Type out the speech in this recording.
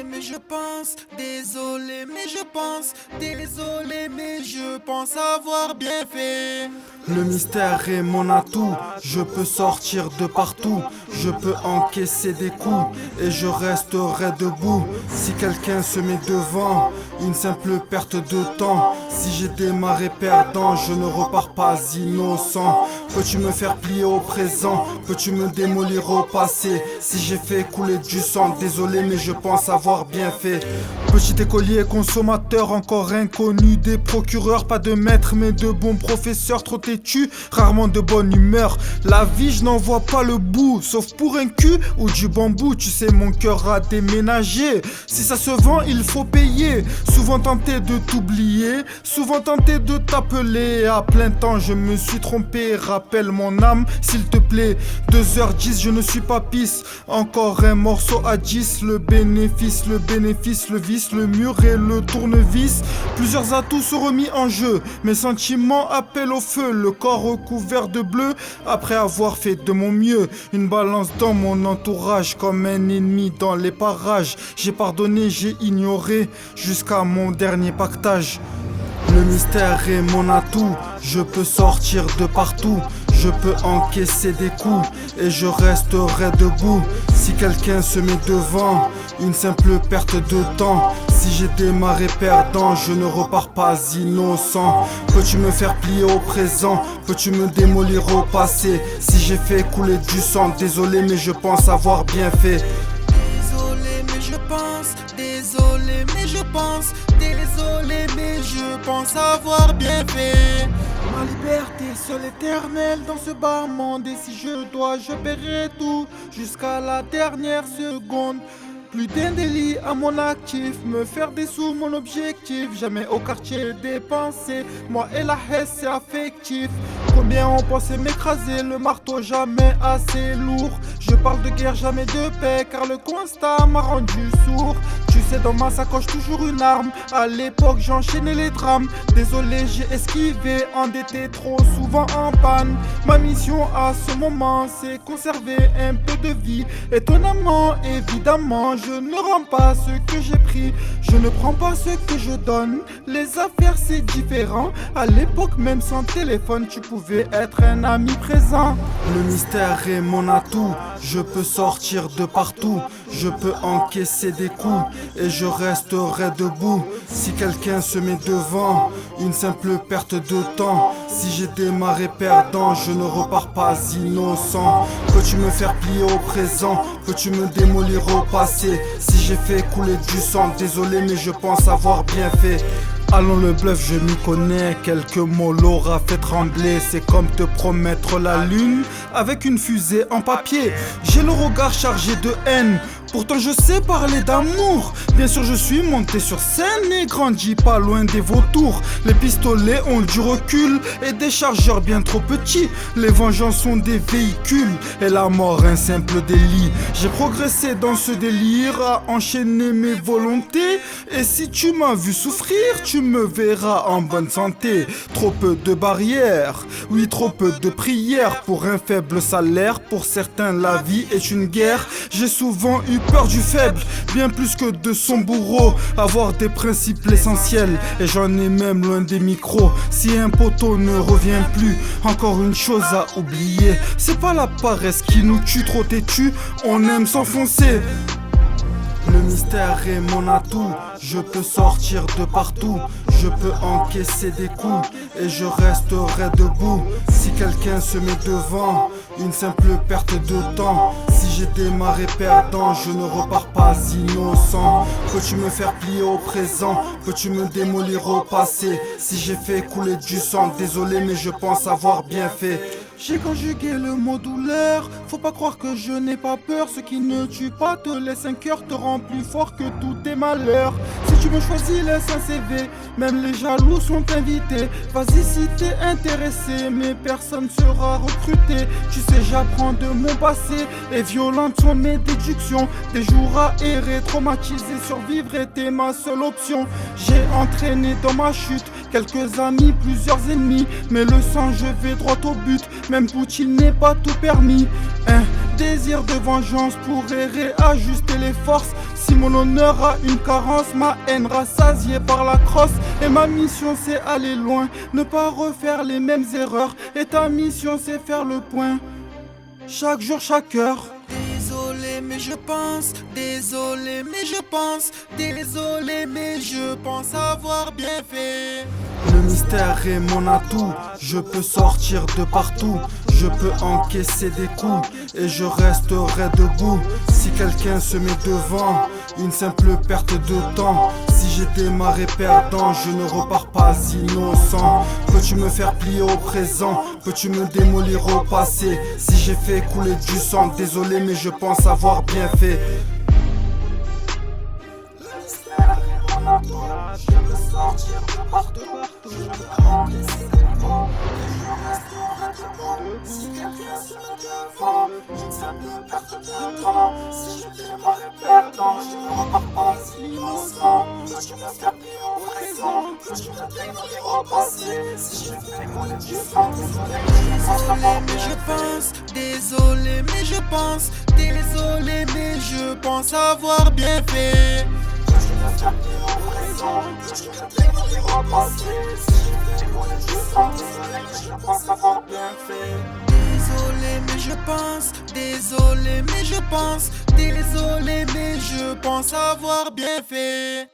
mais je pense, désolé, mais je pense, désolé, mais je pense avoir bien fait. Le mystère est mon atout, je peux sortir de partout, je peux encaisser des coups et je resterai debout. Si quelqu'un se met devant, une simple perte de temps. Si j'ai démarré perdant, je ne repars pas innocent. Peux-tu me faire plier au présent? Peux-tu me démolir au passé? Si j'ai fait couler du sang, désolé mais je pense avoir bien fait. Petit écolier consommateur, encore inconnu des procureurs. Pas de maître mais de bons professeurs, trop têtu, rarement de bonne humeur. La vie je n'en vois pas le bout, sauf pour un cul ou du bambou. Tu sais mon cœur a déménagé, si ça se vend il faut payer. Souvent tenté de t'oublier, souvent tenté de t'appeler. À plein temps je me suis trompé, rappelle mon âme s'il te plaît. 2h10 je ne suis pas pisse, encore un morceau à 10. Le bénéfice, le vice, le mur et le tournevis. Plusieurs atouts sont remis en jeu, mes sentiments appellent au feu. Le corps recouvert de bleu, après avoir fait de mon mieux. Une balance dans mon entourage, comme un ennemi dans les parages. J'ai pardonné, j'ai ignoré, jusqu'à mon dernier pactage. Le mystère est mon atout, je peux sortir de partout. Je peux encaisser des coups et je resterai debout. Si quelqu'un se met devant, une simple perte de temps. Si j'ai démarré perdant, je ne repars pas innocent. Peux-tu me faire plier au présent? Peux-tu me démolir au passé? Si j'ai fait couler du sang, désolé mais je pense avoir bien fait. Désolé, mais je pense, désolé, mais je pense, désolé, mais je pense avoir bien fait. Ma liberté seule éternelle dans ce bas monde. Et si je dois, je paierai tout jusqu'à la dernière seconde. Plus d'un délit à mon actif, me faire des sous mon objectif. Jamais au quartier dépenser, moi et la haine c'est affectif. Combien on pensait m'écraser, le marteau jamais assez lourd. Je parle de guerre, jamais de paix, car le constat m'a rendu sourd. Tu sais dans ma sacoche toujours une arme, à l'époque j'enchaînais les drames. Désolé j'ai esquivé, endetté trop souvent en panne. Ma mission à ce moment c'est conserver un peu de vie. Étonnamment, évidemment, je ne rends pas ce que j'ai pris, je ne prends pas ce que je donne. Les affaires c'est différent, à l'époque même sans téléphone tu pouvais être un ami présent. Le mystère est mon atout, je peux sortir de partout. Je peux encaisser des coups et je resterai debout. Si quelqu'un se met devant, une simple perte de temps. Si j'ai démarré perdant, je ne repars pas innocent. Peux-tu me faire plier au présent? Peux-tu me démolir au passé? Si j'ai fait couler du sang, désolé mais je pense avoir bien fait. Allons le bluff, je m'y connais, quelques mots l'aura fait trembler. C'est comme te promettre la lune avec une fusée en papier. J'ai le regard chargé de haine, pourtant je sais parler d'amour. Bien sûr je suis monté sur scène et grandi pas loin des vautours. Les pistolets ont du recul et des chargeurs bien trop petits. Les vengeances sont des véhicules et la mort un simple délit. J'ai progressé dans ce délire à enchaîner mes volontés. Et si tu m'as vu souffrir, tu me verras en bonne santé. Trop peu de barrières, oui trop peu de prières pour un faible salaire. Pour certains la vie est une guerre. J'ai souvent eu peur du faible, bien plus que de son bourreau. Avoir des principes l'essentiel, et j'en ai même loin des micros. Si un poteau ne revient plus, encore une chose à oublier. C'est pas la paresse qui nous tue, trop têtu, on aime s'enfoncer. Le mystère est mon atout, je peux sortir de partout. Je peux encaisser des coups et je resterai debout. Si quelqu'un se met devant, une simple perte de temps. Si j'ai démarré perdant, je ne repars pas innocent. Peux-tu me faire plier au présent? Peux-tu me démolir au passé? Si j'ai fait couler du sang, désolé mais je pense avoir bien fait. J'ai conjugué le mot douleur, faut pas croire que je n'ai pas peur. Ce qui ne tue pas te laisse un cœur, te rend plus fort que tous tes malheurs. Si tu me choisis, laisse un CV, même les jaloux sont invités. Vas-y si t'es intéressé, mais personne sera recruté. Tu sais j'apprends de mon passé, et violentes sont mes déductions. Des jours à errer, traumatisé, survivre était ma seule option. J'ai entraîné dans ma chute quelques amis, plusieurs ennemis, mais le sang je vais droit au but. Même Poutine n'est pas tout permis, hein. Désir de vengeance pourrait réajuster les forces. Si mon honneur a une carence, ma haine rassasiée par la crosse. Et ma mission c'est aller loin, ne pas refaire les mêmes erreurs. Et ta mission c'est faire le point, chaque jour, chaque heure. Désolé mais je pense, désolé mais je pense, désolé mais je pense avoir bien fait. Le mystère est mon atout, je peux sortir de partout. Je peux encaisser des coups et je resterai debout. Si quelqu'un se met devant, une simple perte de temps. Si j'ai démarré perdant, je ne repars pas innocent. Peux-tu me faire plier au présent? Peux-tu me démolir au passé? Si j'ai fait couler du sang, désolé mais je pense avoir bien fait. Je peux sortir de partout, je peux encaisser des coups et je resterai debout. Si quelqu'un se met devant, une simple perte de temps. Si je démarre perdant, je ne repars pas innocent. Peux-tu me faire plier au présent? Peux-tu me démolir au passé? Si j'ai fait couler du sang, Désolé mais je pense, désolé mais je pense, désolé mais je pense avoir bien fait. Peux-tu me faire plier au présent? Peux-tu me démolir au passé? Si j'ai fait couler du sang, désolé mais je pense avoir bien fait. Désolé mais je pense, désolé mais je pense, désolé mais je pense avoir bien fait.